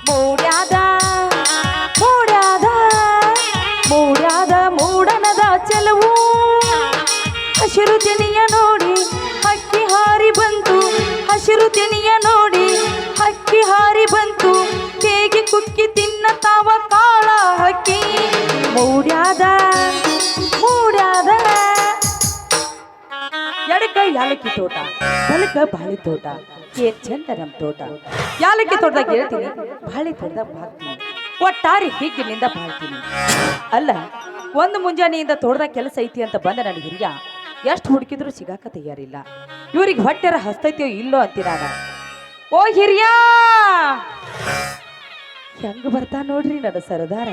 ಮೂಡ್ಯಾದ ಮೂಡ್ಯಾದ ಮೂಡ್ಯಾದ ಮೂಡನದ ಚೆಲವು ಹಸಿರು ತೆನೆಯ ನೋಡಿ ಹಕ್ಕಿ ಹಾರಿ ಬಂತು ಹಸಿರು ತೆನೆಯ ನೋಡಿ ಹಕ್ಕಿ ಹಾರಿ ಬಂತು ಹೇಗೆ ಕುಕ್ಕಿ ತಿನ್ನತಾವ ಕಾಳ ಹಕ್ಕಿ ಮೂಡ್ಯಾದ ಮೂಡ್ಯಾದ ಎಡಕ ಯಾಲಕ್ಕಿ ತೋಟ ಬಲಕ ಬಾಳಿ ತೋಟ ಏನ್ ಚಂದ ನಮ್ ತೋಟ ಯಾಲಕ್ಕಿ ತೋಟದಾಗ ಹೇಳ್ತೀನಿ ಬಾಳಿ ತೋಟದಾಗ ಬಾಳ್ತೀನಿ ಒಟ್ಟಾರಿ ಹಿಗ್ಗಿನಿಂದ ಬಾಳ್ತೀನಿ ಅಲ್ಲ ಒಂದು ಮುಂಜಾನೆಯಿಂದ ತೋಟದಾಗ ಕೆಲಸ ಐತಿ ಅಂತ ಬಂದ ನನ್ನ ಹಿರಿಯ ಎಷ್ಟು ಹುಡುಕಿದ್ರು ಸಿಗಾಕ ತಯಾರಿಲ್ಲ ಇವ್ರಿಗೆ ಹೊಟ್ಟೆರ ಹಸ್ತೈತಿಯೋ ಇಲ್ಲೋ ಅಂತೀರಾಗ ಓ ಹಿರಿಯ ಹೆಂಗ ಬರ್ತಾ ನೋಡ್ರಿ ನನ್ನ ಸರದಾರ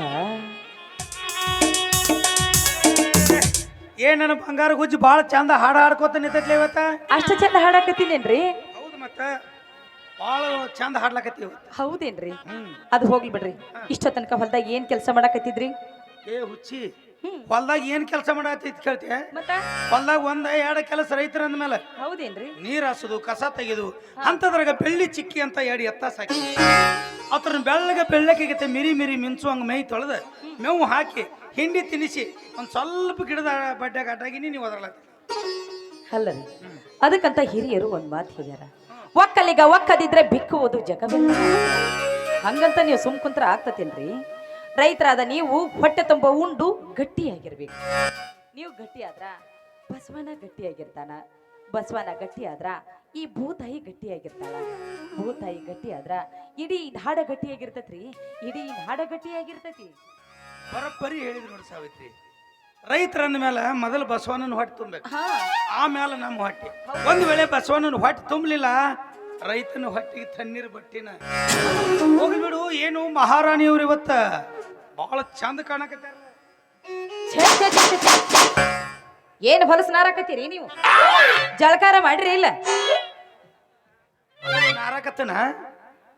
ಏನ್ ನನ್ನ ಬಂಗಾರ ಗುಜ್ಜಿ ಬಾಳ ಚಂದ ಹಾಡ ಹಾಡ್ಕೋತ ನಿಂತೈತ್ಲೆ ಇವತ್ತ ಅಷ್ಟ ಚಂದ ಹಾಡಾಕತ್ತೀನೇನ್ರಿ ಹೌದು ಮತ್ತ ಬಾಳ ಚಂದ ಹಾಡ್ಲಾಕತ್ತಿ ಇವತ್ತು ಹೌದೇನ್ರಿ ಅದು ಹೋಗ್ಲಿ ಬಿಡ್ರಿ ಇಷ್ಟ ತನಕ ಹೊಲ್ದಾಗ ಏನ್ ಕೆಲಸ ಮಾಡಾಕತ್ತಿದ್ರಿ ಏ ಹುಚ್ಚಿ ಹೊಲ್ದಾಗ ಏನ್ ಕೆಲಸ ಮಾಡತ್ತೈತಿ ಕೇಳ್ತೀಯ ಮತ್ತ ಹೊಲ್ದಾಗ ಒಂದ ಎರಡು ಕೆಲಸ ರೈತರ ಅಂದ್ಮೇಲೆ ಹೌದೇನ್ರಿ ನೀರ್ ಹಾಸುದು ಕಸ ತೆಗೆದು ಅಂತದ್ರಾಗ ಬೆಳ್ಳಿ ಚಿಕ್ಕಿ ಅಂತ ಎರಡು ಎತ್ತ ಸಾಕಿ ಅದ್ರ ಬೆಳ್ಳಗೆ ಬೆಳ್ಳಕ್ಕಿಗತ್ತೆ ಮಿರಿ ಮಿರಿ ಮಿಂಚುವಂಗ ಮೈ ತೊಳೆದ ಮೇವು ಹಾಕಿ ಹಿಂಡಿ ತಿನ್ನಿಸಿ ಒಂದ್ ಸ್ವಲ್ಪ ಗಿಡದ ಬಡ್ಡೆ ಗಡ್ಡಾಗಿನಿ ನೀವು ಅದ್ರಲ್ಲ ಅಲ್ಲರಿ ಅದಕ್ಕಂತ ಹಿರಿಯರು ಒಂದ್ ಮಾತು ಹೇಳ್ಯಾರ ಒಕ್ಕಲಿಗ ಒಕ್ಕದಿದ್ರೆ ಬಿಕ್ಕುವುದು ಜಗವೆಲ್ಲ ಹಂಗಂತ ನೀವು ಸುಮ್ ಕುಂತ್ರ ಆಗ್ತತೇನ್ರಿ ರೈತರಾದ ನೀವು ಹೊಟ್ಟೆ ತುಂಬ ಉಂಡು ಗಟ್ಟಿಯಾಗಿರ್ಬೇಕು ನೀವು ಗಟ್ಟಿಯಾದ್ರ ಬಸವನ ಗಟ್ಟಿಯಾಗಿರ್ತಾನ ಬಸವನ ಗಟ್ಟಿಯಾದ್ರ ಈ ಭೂತಾಯಿ ಗಟ್ಟಿಯಾಗಿರ್ತಾಳ ಭೂತಾಯಿ ಗಟ್ಟಿಯಾದ್ರ ಇಡೀ ನಾಡ ಗಟ್ಟಿಯಾಗಿರ್ತೈತ್ರಿ ಇಡೀ ನಾಡ ಗಟ್ಟಿಯಾಗಿರ್ತೈತಿ ಬರೋಬ್ಬರಿ ಹೇಳಿದ್ರು ನೋಡಿ ಸಾವಿತ್ರಿ ರೈತರಂದ ಮೇಲೆ ಮೊದಲು ಬಸವಣ್ಣನ ಹೊಟ್ಟೆ ತುಂಬಬೇಕು ಆಮೇಲೆ ನಮ್ಮ ಹೊಟ್ಟೆ ಒಂದು ವೇಳೆ ಬಸವಣ್ಣನ ಹೊಟ್ಟೆ ತುಂಬಲಿಲ್ಲ ರೈತನ ಹೊಟ್ಟೆಗೆ ತಣ್ಣೀರು ಬಟ್ಟಿನ ಹೋಗಿಬಿಡು ಏನು ಮಹಾರಾಣಿಯವ್ರು ಇವತ್ತ ಬಹಳ ಚಂದ ಕಾಣಕತ್ತಾರ ಏನ್ ಹೊಲಸು ನಾರಾಕತ್ತೀರಿ ನೀವು ಜಳಕಾರ ಮಾಡ್ರಿ ಇಲ್ಲ ನಾರಾಕತ್ತನ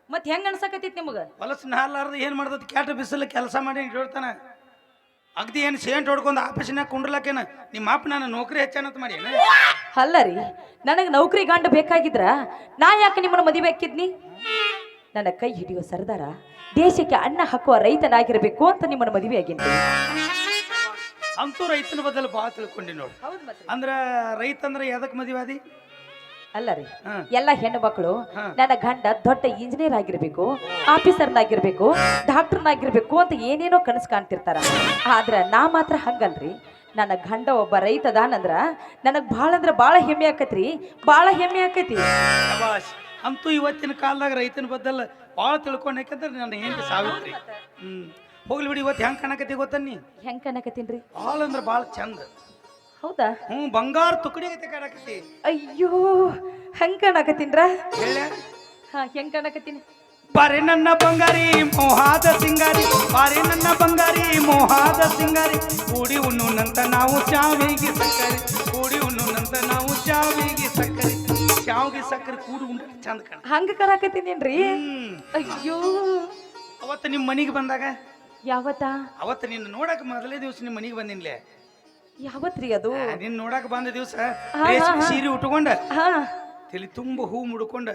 ಮತ್ ಹೆಂಗ ಅನ್ಸಕತ್ತಿತ್ ನಿಮಗ ಹೊಲಸು ನಾರ್ಲಾರ್ದ ಏನ್ ಮಾಡ್ದತ್ ಕ್ಯಾಟ ಬಿಸಿಲು ಕೆಲಸ ಮಾಡಿ ಹೇಳ್ತಾನ ಅಗ್ದಿ ಏನು ಸೇಂಟ್ ಹೊಡ್ಕೊಂಡು ಆಫೀಸಿನಾಗ ಕುಂಡ್ರಲಕ್ಕೇನ ನಿಮ್ಮ ಅಪ್ಪ ನಾನು ನೌಕರಿ ಹೆಚ್ಚನಂತ ಮಾಡಿ ಅಲ್ಲ ರೀ ನನಗೆ ನೌಕರಿ ಗಂಡ ಬೇಕಾಗಿದ್ರ ನಾ ಯಾಕೆ ನಿಮ್ಮನ್ನ ಮದುವೆ ಹಾಕಿದ್ನಿ ನನ್ನ ಕೈ ಹಿಡಿಯೋ ಸರ್ದಾರ ದೇಶಕ್ಕೆ ಅನ್ನ ಹಾಕುವ ರೈತನಾಗಿರ್ಬೇಕು ಅಂತ ನಿಮ್ಮನ್ನ ಮದುವೆ ಆಗಿದ್ದೆ ಅಂತೂ ರೈತನ ಬದಲು ಭಾಳ ತಿಳ್ಕೊಂಡಿ ನೋಡಿ ಅಂದ್ರ ರೈತ ಅಂದ್ರೆ ಎದಕ್ ಮದುವಾದಿ ಅಲ್ಲ ರೀ ಎಲ್ಲ ಹೆಣ್ಣು ಮಕ್ಕಳು ನನ್ನ ಗಂಡ ದೊಡ್ಡ ಇಂಜಿನಿಯರ್ ಆಗಿರ್ಬೇಕು ಆಫೀಸರ್ನಾಗಿರ್ಬೇಕು ಡಾಕ್ಟರ್ನಾಗಿರ್ಬೇಕು ಅಂತ ಏನೇನೋ ಕನಸು ಕಾಣ್ತಿರ್ತಾರ ಆದ್ರ ನಾ ಮಾತ್ರ ಹಂಗಲ್ರಿ ನನ್ನ ಗಂಡ ಒಬ್ಬ ರೈತದಾನಂದ್ರ ನನಗ್ ಭಾಳ ಅಂದ್ರ ಭಾಳ ಹೆಮ್ಮೆ ಆಕತ್ರಿ ಭಾಳ ಹೆಮ್ಮೆ ಆಕತಿ ಅಂತೂ ಇವತ್ತಿನ ಕಾಲದಾಗ ರೈತನ ಬದಲ್ ಭಾಳ ತಿಳ್ಕೊಂಡ್ ಯಾಕಂದ್ರೆ ನನ್ನ ಹೆಂಡತಿ ಸಾವಿತ್ರಿ ಹೋಗ್ಲಿ ಬಿಡಿ ಇವತ್ತು ಹೆಂಗ್ ಕಾಣಕತ್ತಿ ಗೊತ್ತನ್ನಿ ಹೆಂಗ್ ಕಾಣಕತ್ತೀನ್ರಿ ಭಾಳ ಅಂದ್ರ ಭಾಳ ಚಂದ ಹೌದಾ ಬಂಗಾರ ತುಕಡಿ ಐತೆ ಕಾಣಕತ್ತಿ ಅಯ್ಯೋ ಹೆಂಗ್ ಕಾಣಕತ್ತೀನ್ರ ಹೇಳ ಹೆಂಗ್ ಕಾಣಕತ್ತೀನಿ ಬಾರೆ ನನ್ನ ಬಂಗಾರಿ ಮೋಹಾದ ಸಿಂಗಾರಿ ಬಾರೆ ನನ್ನ ಬಂಗಾರಿ ಮೋಹಾದ ಸಿಂಗಾರಿ ಕೂಡಿ ಉಣ್ಣುನಂತ ನಾವು ಚಾವಿಗೆ ಸಕ್ಕರೆ ಕೂಡಿ ಉಣ್ಣುನಂತ ನಾವು ಚಾವಿಗೆ ಸಕ್ಕರೆ ಚಾವಿಗೆ ಸಕ್ಕರೆ ಕೂಡಿ ಉಂಡ ಚಂದ ಕಾಣ ಹಂಗ ಕಾಣಕತ್ತೀನೇನ್ರಿ ಅಯ್ಯೋ ಅವತ್ತು ನಿಮ್ಮ ಮನೆಗೆ ಬಂದಾಗ ಯಾವತ್ತ ಅವತ್ತು ನಿನ್ನ ನೋಡಕ್ ಮೊದಲೇ ದಿವಸ ನಿಮ್ಮ ಮನೆಗೆ ಬಂದಿನ್ಲೆ ಯಾವತ್ರಿ ಅದು ನಿನ್ ನೋಡಕ್ ಬಂದ ದಿವಸ ಸೀರೆ ಉಟ್ಕೊಂಡ ತಲೆ ತುಂಬ ಹೂ ಮುಡ್ಕೊಂಡ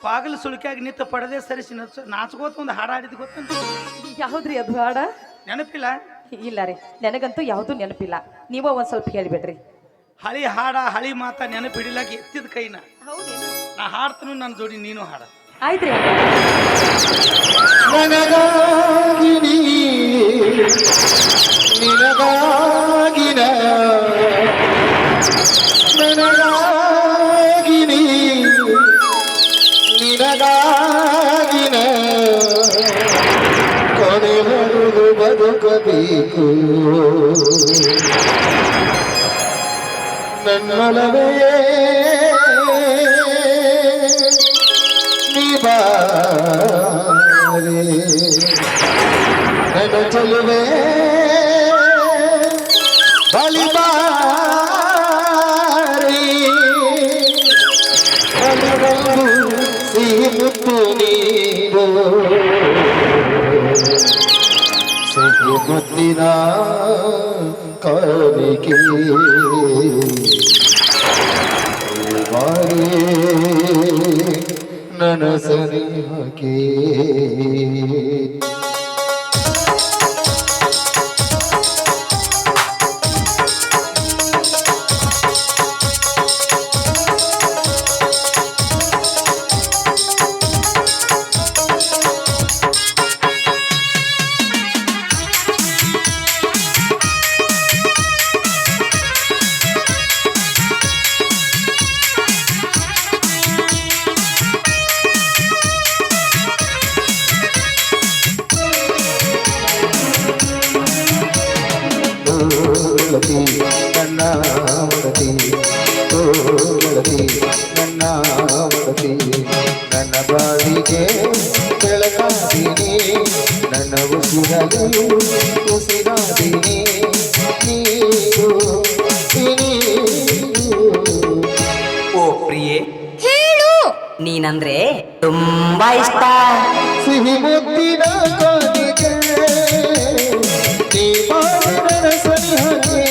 ಬಾಗಿಲು ಸುಳಿಕಾಗಿ ನಿಂತ ಪಡದೆ ಸರಿಸಿ ನಾಚ್ಕೋತ ಒಂದು ಹಾಡ ಹಾಡಿದ್ ಗೊತ್ತಂತ ಯಾವ್ದ್ರಿ ಅದು ಹಾಡ ನೆನಪಿಲ್ಲ ಇಲ್ಲ ರೀ ನನಗಂತೂ ಯಾವ್ದು ನೆನಪಿಲ್ಲ ನೀವ ಒಂದ್ ಸ್ವಲ್ಪ ಹೇಳ್ಬಿಡ್ರಿ ಹಳಿ ಹಾಡ ಹಳಿ ಮಾತ ನೆನಪಿಡಿಲಾಕ ಎತ್ತಿದ ಕೈನ ನಾ ಹಾಡ್ತನು ನನ್ನ ಜೋಡಿ ನೀನು ಹಾಡ ಆಯ್ತ್ರಿ ನಿನಗಾಗಿನ ಕೊನೆವರೆಗೂ ಬದುಕಬೇಕು ನನ್ನೊಲವೇ ನೀ ಬಾರೆ ನನ್ನ ಚೆಲುವೆ ಬಲಿಬಾರಿ ಬಲವಂದು ಸಿಹಿ ಮುತ್ತು ನೀರು ಸಿಹಿ ಮುತ್ತಿನ ಕಾಣಿಕೆ ನನ್ನ ಸನಿಹಕ್ಕೆ ಗೆಳತಿ ನನ್ನ ಒಡತಿ ಓ ಗೆಳತಿ ನನ್ನ ಒಡತಿ ನನ್ನ ಬಾಳಿಗೆ ಬೆಳಕಾದೀನಿ ನನ್ನ ಉಸಿರಲ್ಲಿ ಉಸಿರಾದೀನಿ ನೀರು ಓ ಪ್ರಿಯೆ ಹೇಳು. ನೀನಂದ್ರೆ ತುಂಬಾ ಇಷ್ಟ. ಸಿಹಿ ಮುತ್ತಿನ ಕಾಲಿಗೆ ನೀ ಮಾಡಿದ ಸನಿಹಕ್ಕೆ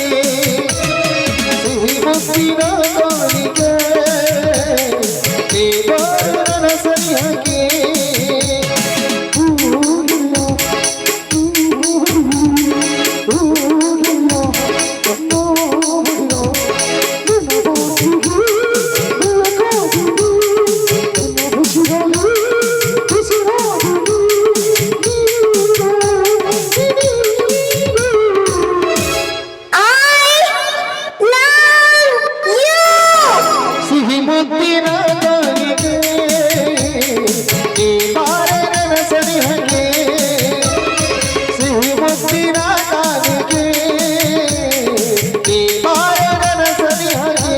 ಸಿಹಿ ಮುತ್ತಿನ ಕಾಲಿಗೆ ನೀ ಮಾಡಿದ ಸನಿಹಕ್ಕೆ ಸಿಹಿ ಮುತ್ತಿನ ಕಾಲಿಗೆ ನೀ ಮಾಡಿದ ಸನಿಹಕ್ಕೆ ಸಿಹಿ ಮುತ್ತಿನ ಕಾಲಿಗೆ ನೀ ಮಾಡಿದ ಸನಿಹಕ್ಕೆ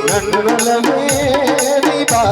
ನನ್ನೊಲವೇ ಬಾ